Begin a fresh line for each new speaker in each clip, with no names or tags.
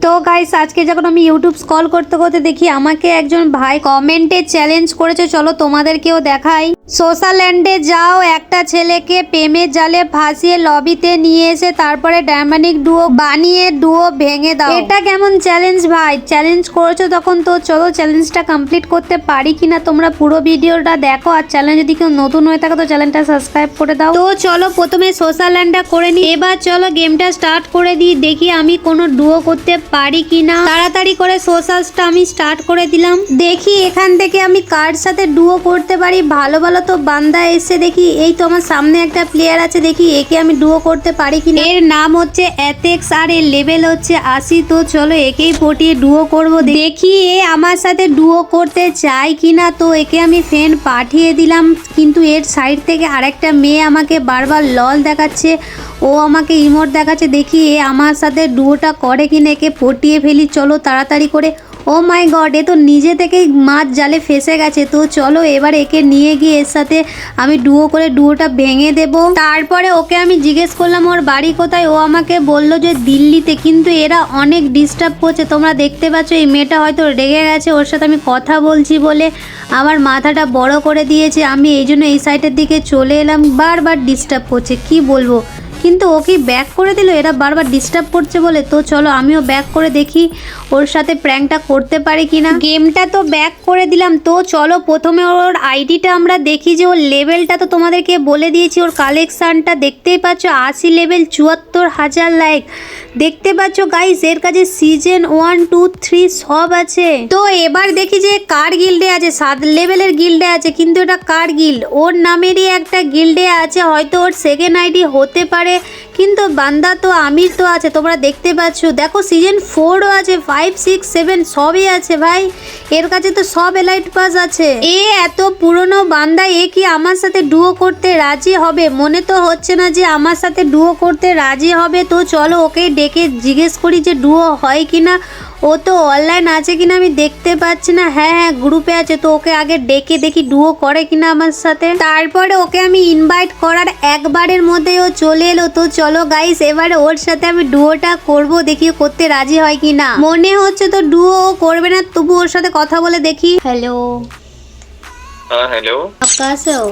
তো গাইস আজকে যখন আমি ইউটিউব স্ক্রল করতে করতে দেখি আমাকে একজন ভাই কমেন্টে চ্যালেঞ্জ করেছে, চলো তোমাদেরকেও দেখাই। সোশ্যাল ল্যান্ডে যাও, একটা ছেলেকে প্রেমের জালে ফাঁসিয়ে লবিতে নিয়ে এসে তারপরে ডায়নামিক ডুও বানিয়ে ডুও ভেঙে দাও। এটা কেমন চ্যালেঞ্জ ভাই? চ্যালেঞ্জ করেছো তখন তো চলো চ্যালেঞ্জটা কমপ্লিট করতে পারি কিনা তোমরা পুরো ভিডিওটা দেখো। আর চ্যালেঞ্জ যদি কেউ নতুন হয়ে থাকে তো চ্যানেলটা সাবস্ক্রাইব করে দাও। তো চলো প্রথমে সোশ্যাল ল্যান্ডটা করে নিই, এবার চলো গেমটা স্টার্ট করে দিই, দেখি আমি কোনো ডুও করতে পারি কিনা। তাড়াতাড়ি করে সোশ্যালসটা আমি স্টার্ট করে দিলাম, দেখি এখান থেকে আমি কার সাথে ডুও করতে পারি। ভালো ভালো তো বান্দা এসে দেখি, এই তো আমার সামনে একটা প্লেয়ার আছে, দেখি একে আমি ডুও করতে পারি কিনা। এর নাম হচ্ছে অ্যাথেক্স আর এর লেভেল হচ্ছে 80। তো চলো একেই পটিয়ে ডুও করব, দেখি এ আমার সাথে ডুও করতে চায় কিনা। তো একে আমি ফ্রেন্ড পাঠিয়ে দিলাম, কিন্তু এর সাইড থেকে আরেকটা মেয়ে আমাকে বারবার লল দেখাচ্ছে, ও আমাকে ইমোট দেখাচ্ছে, দেখি এ আমার সাথে ডুয়োটা করে কিনা। একে পটিয়ে ফেলি চলো তাড়াতাড়ি করে। ও মাই গড, এ তো নিজে থেকেই মাছ জালে ফেসে গেছে। তো চলো এবার একে নিয়ে গিয়ে এর সাথে আমি ডুও করে ডুয়োটা ভেঙে দেব। তারপরে ওকে আমি জিজ্ঞেস করলাম ওর বাড়ি কোথায়, ও আমাকে বলল যে দিল্লিতে। কিন্তু এরা অনেক ডিস্টার্ব করছে, তোমরা দেখতে পাচ্ছ এই মেয়েটা হয়তো রেগে গেছে, ওর সাথে আমি কথা বলছি বলে আমার মাথাটা বড় করে দিয়েছে। আমি এই জন্য এই সাইডের দিকে চলে এলাম, বারবার ডিস্টার্ব করছে, কি বলবো। কিন্তু ওকে ব্যাক করে দিল, এরা বারবার ডিস্টার্ব করছে বলে। তো চলো আমিও ব্যাক করে দেখি ওর সাথে প্র্যাঙ্কটা করতে পারি কিনা। গেমটা তো ব্যাক করে দিলাম। তো চলো প্রথমে ওর আইডিটা আমরা দেখি, যে ওর লেভেলটা তো তোমাদেরকে বলে দিয়েছি। ওর কালেকশানটা দেখতেই পাচ্ছ, 80 লেভেল, 74,000 লাইক। দেখতে পাচ্ছ গাইস, এর কাছে সিজন 1, 2, 3 সব আছে। তো এবার দেখি যে কার গিল্ডে আছে, 7 লেভেলের গিল্ডে আছে, কিন্তু এটা কার গিল্ড? ওর নামেরই একটা গিল্ডে আছে, হয়তো ওর সেকেন্ড আইডি হতে পারে। কিন্তু বান্দা তো আমির তো আছে, তোমরা দেখতে পাচ্ছ। দেখো সিজন 4ও আছে, 5, 6, 7 সবই আছে ভাই। এর কাছে তো সব এলাইট পাস আছে। এ এত পুরনো বান্দা, এ কি আমার সাথে ডুও করতে রাজি হবে? মনে তো হচ্ছে না যে আমার সাথে ডুও করতে রাজি হবে। তো চলো ওকে ডেকে জিজ্ঞেস করি যে ডুও হয় কিনা। ও তো অনলাইন আছে কিনা আমি দেখতে পাচ্ছি না। হ্যাঁ গ্রুপে আছে, তো ওকে আগে ডেকে দেখি ডুও করে কিনা আমার সাথে। তারপরে ওকে আমি ইনভাইট করার একবারের মধ্যে ও চলে এলো। তো চলো গাইস এবারে ওর সাথে আমি ডুওটা করব, দেখি করতে রাজি হয় কিনা। মনে হচ্ছে তো ডুও করবে না, তবু ওর সাথে কথা বলে দেখি। হ্যালো।
हाँ हेलो।
आप कहाँ से हो?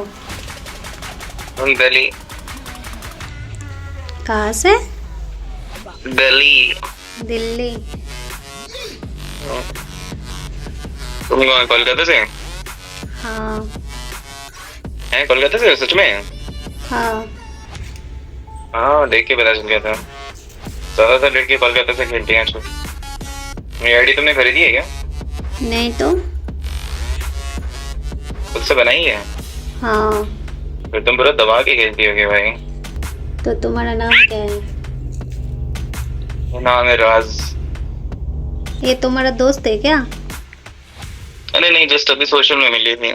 हम दिल्ली।
कहाँ से?
दिल्ली।
दिल्ली।
तुम कहाँ, कोलकाता से?
हाँ
हैं कोलकाता से सच में?
हाँ।
हाँ देख के पता चल गया था, ज्यादातर लड़के कोलकाता से खेलते हैं आजकल। ये आईडी तुमने खरीदी है क्या?
नहीं तो।
खुद से बनाई है?
हाँ।
फिर तुम पूरा दबा के खेलती होगी भाई।
तो तुम्हारा नाम क्या है?
नाम है राज।
ये तुम्हारा दोस्त है क्या?
अरे नहीं, जस्ट अभी सोशल में मिली थी,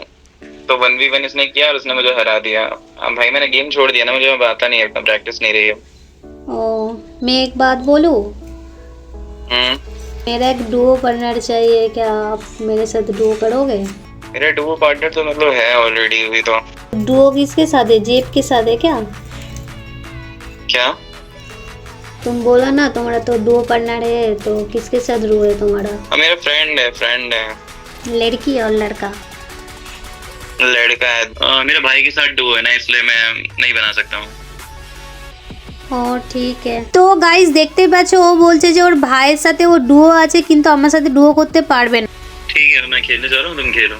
तो 1v1 इसने किया और उसने मुझे हरा दिया। अब भाई मैंने गेम छोड़ दिया ना, मुझे अब आता नहीं है, इतना प्रैक्टिस नहीं रही है।
ओ, मैं एक बात बोलूं? मेरा एक डुओ पार्टनर चाहिए, क्या आप मेरे साथ डुओ करोगे?
मेरा डुओ पार्टनर तो मतलब है ऑलरेडी। अभी तो
डुओ किसके साथ है? जेब के साथ है क्या?
क्या?
तुम बोला ना तुम्हारा तो डुओ पार्टनर है, तो किसके साथ डुओ है तुम्हारा?
मेरा फ्रेंड है, फ्रेंड है।
लड़की और लड़का?
लड़का है। मेरे भाई के साथ डुओ है ना, इसलिए मैं नहीं बना सकता हूँ।
ও ঠিক আছে। তো গাইস দেখতে পাচ্ছ ও বলছে যে ওর ভাইয়ের সাথে ও ডুও আছে, কিন্তু আমার সাথে ডুও করতে পারবে না।
ठीक है मैं खेलने जा रहा हूँ, तुम खेलो।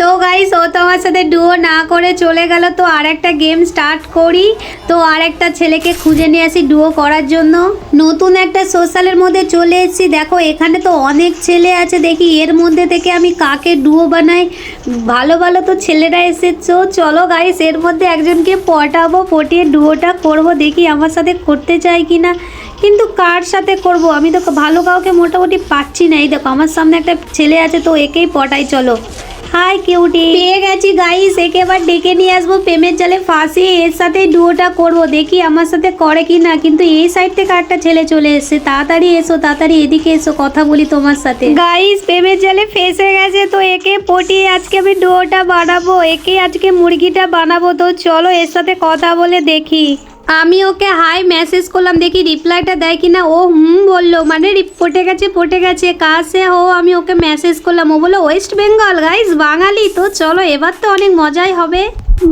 তো গাইস ও তো আমার সাথে ডুও না করে চলে গেল। তো আরেকটা গেম স্টার্ট করি, তো আরেকটা ছেলেকে খুঁজে নিয়ে আসি ডুও করার জন্য। নতুন একটা সোশ্যালের মধ্যে চলে এসেছি, দেখো এখানে তো অনেক ছেলে আছে, দেখি এর মধ্যে থেকে আমি কাকে ডুও বানাই। ভালো ভালো তো ছেলেরা এসেছো, চলো গাইস এর মধ্যে একজনকে পটাবো, পটিয়ে ডুওটা করব, দেখি আমার সাথে করতে চাই কিনা। কিন্তু কার সাথে করব, আমি তো ভালো কাউকে মোটামুটি পাচ্ছি না। এই দেখো আমার সামনে একটা ছেলে আছে, তো একেই পটাই চলো। হাই কিউটি, পেয়ে গেছি গাইস, একে এবার ডেকে নিয়ে আসবো প্রেমের জালে ফাঁসিয়ে এর সাথে ডুওটা করব, দেখি আমার সাথে করে কি না। কিন্তু এই সাইড থেকে একটা ছেলে চলে এসেছে, তাড়াতাড়ি এসো, তাড়াতাড়ি এদিকে এসো, কথা বলি তোমার সাথে। গাইস প্রেমের জালে ফেসে গেছে, তো একে পটিয়ে আজকে আমি ডুওটা বানাবো, একে আজকে মুরগিটা বানাবো। তো চলো এর সাথে কথা বলে দেখি। আমি ওকে হাই মেসেজ করলাম, দেখি রিপ্লাইটা দেয় কিনা। ও বললো, মানে পটে গেছে কাছে হো। আমি ওকে মেসেজ করলাম, ও বললো ওয়েস্ট বেঙ্গল। গাইস বাঙালি তো, চলো এবার তো অনেক মজাই হবে।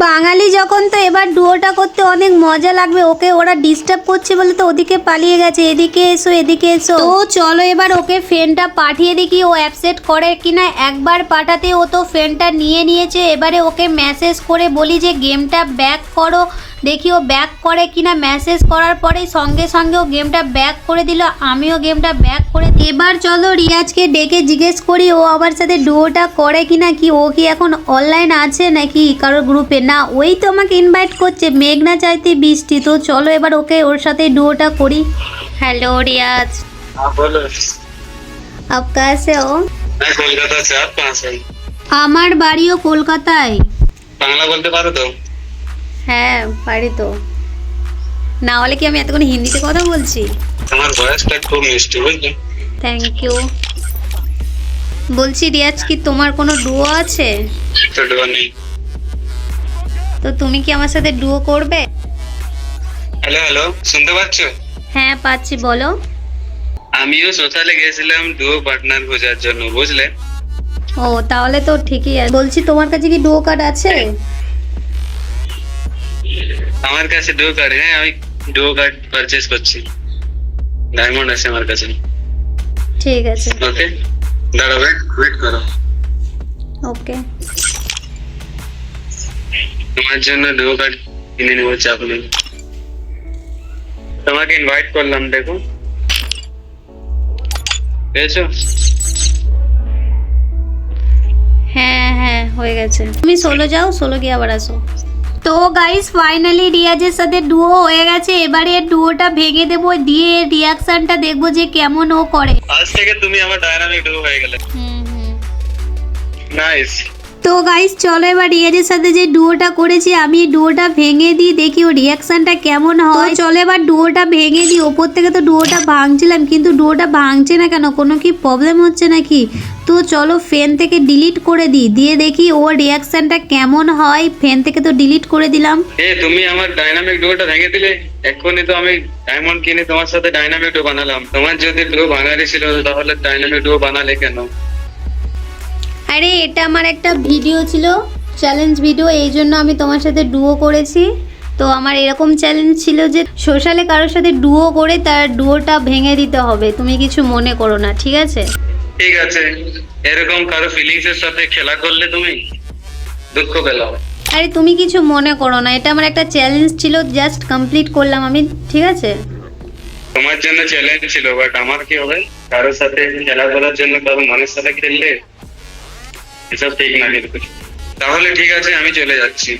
বাঙালি যখন তো এবার ডুয়োটা করতে অনেক মজা লাগবে। ওকে ওরা ডিস্টার্ব করছে বলে তো ওদিকে পালিয়ে গেছে, এদিকে এসো এদিকে এসো। তো চলো এবার ওকে ফ্রেন্ডটা পাঠিয়ে দেখি ও অ্যাকসেপ্ট করে কিনা। একবার পাঠাতে ও তো ফ্রেন্ডটা নিয়ে নিয়েছে। এবারে ওকে মেসেজ করে বলি যে গেমটা ব্যাক করো, দেখি ও ব্যাক করে কিনা। মেসেজ করার পরেই সঙ্গে সঙ্গে ও গেমটা ব্যাক করে দিল, আমিও গেমটা ব্যাক করে। এবার চলো রিয়াজকে ডেকে জিজ্ঞেস করি ও আমার সাথে ডুয়োটা করে কিনা। কি ও কি এখন অনলাইন আছে নাকি কারোর গ্রুপে? না, ওই তো আমাকে ইনভাইট করছে, মেঘনা চাইতে বৃষ্টি। তো চলো এবার ওকে ওর সাথে ডুয়োটা করি। হ্যালো রিয়াজ,
हाँ बोलो।
আপ কাহা সে হো?
मैं कोलकाता से, आप कहाँ से?
আমার বাড়িও কলকাতায়।
বাংলা বলতে পারো তো?
হ্যাঁ পারি তো, না হলে কি আমি এতক্ষণ হিন্দিতে কথা বলছি?
তোমার ভয়েসটা খুব মিষ্টি, বুঝলে?
Thank you. বলছি রিয়াজ, কি তোমার কোনো ডুয়ো আছে?
তো ডুয়ো নেই।
তো তুমি কি আমার সাথে ডুয়ো করবে?
হ্যালো হ্যালো, শুনতে পাচ্ছ?
হ্যাঁ পাচ্ছি, বলো।
আমিও সোশ্যালে গেছিলাম ডুয়ো পার্টনার খোঁজার জন্য, বুঝলে?
ও তাহলে তো ঠিকই আছে। বলছি তোমার কাছে কি ডুয়ো কার্ড আছে?
আমার কাছে ডুয়ো কার্ড, হ্যাঁ আমি ডুয়ো কার্ড পারচেজ করছি। ডায়মন্ড আছে আমার কাছে।
ঠিক আছে,
ওকে দাঁড়াও, ওয়েট করো।
ওকে।
তোমার জন্য ডুয়ো কার্ড কিনে নেবো, চাপ নেই। তোমাকে ইনভাইট করলাম, দেখো পেয়েছো?
হ্যাঁ হ্যাঁ হয়ে গেছে। তুমি সোলো যাও, সোলো গিয়ে আবার আসো। তো গাইস ফাইনালি রিয়াজের সাথে ডুয়ো হয়ে গেছে। এবারে ডুয়োটা ভেঙে দেবো, দিয়ে রিয়াকশনটা দেখবো যে কেমন ও করে।
আজ থেকে তুমি আমার ডায়নামিক ডুয়ো হয়ে গেলে। নাইস।
তো গাইস চলো এবার রিয়াজের সাথে যে ডুয়োটা করেছি আমি, ডুয়োটা ভেঙে দিই, দেখি ও রিয়াকশনটা কেমন হয়। চলো এবার ডুয়োটা ভেঙে দিই। ওপর থেকে তো ডুয়োটা ভাঙছিলাম, কিন্তু ডুয়োটা ভাঙছে না কেন? কোনো কি প্রবলেম হচ্ছে নাকি? তো চলো ফ্যান থেকে ডিলিট করে দিই, দিয়ে দেখি ওর রিয়াকশনটা কেমন হয়। ফ্যান থেকে তো ডিলিট করে দিলাম।
তুমি আমার ডাইনামিক ডুয়োটা ভেঙে দিলে। এক্ষুনি তো আমি ডায়মন্ড কিনে তোমার সাথে ডাইনামিক ডুয়ো বানালাম। তোমার যদি ডুয়ো ভাঙারই ছিল তাহলে ডাইনামিক ডুয়ো বানালে কেন?
আরে এটা আমার একটা ভিডিও ছিল, চ্যালেঞ্জ ভিডিও, এই জন্য আমি তোমার সাথে ডুয়ো করেছি। তো আমার এরকম চ্যালেঞ্জ ছিল যে সোশ্যালে কারোর সাথে ডুয়ো করে তার ডুয়োটা ভেঙে দিতে হবে। তুমি কিছু মনে করো না, ঠিক আছে?
ঠিক আছে, এরকম কারো ফিলিংস এর সাথে খেলা করলে তুমি দুঃখ পেলাম।
আরে তুমি কিছু মনে করো না, এটা আমার একটা চ্যালেঞ্জ ছিল, জাস্ট কমপ্লিট করলাম আমি, ঠিক আছে?
তোমার জন্য চ্যালেঞ্জ ছিল, বাট আমার কি হবে? কারোর সাথে খেলা করার জন্য কারো মনের সাথে খেললে এসব ঠিক না। কিন্তু তাহলে ঠিক আছে, আমি চলে যাচ্ছি।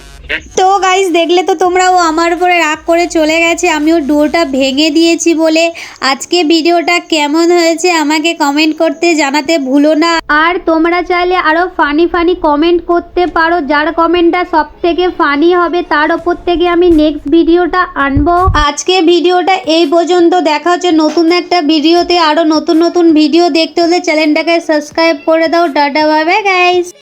তো গাইস দেখলে তো তোমরাও আমার উপরে রাগ করে চলে গেছে, আমি ওর ডোরটা ভেঙে দিয়েছি বলে। আজকে ভিডিওটা কেমন হয়েছে আমাকে কমেন্ট করতে জানাতে ভুলো না। আর তোমরা চাইলে আরও ফানি কমেন্ট করতে পারো, যার কমেন্টটা সব থেকে ফানি হবে তার ওপর থেকে আমি নেক্সট ভিডিওটা আনবো। আজকে ভিডিওটা এই পর্যন্ত, দেখা হচ্ছে নতুন একটা ভিডিওতে। আরও নতুন ভিডিও দেখতে হলে চ্যানেলটাকে সাবস্ক্রাইব করে দাও। Tata bye bye guys.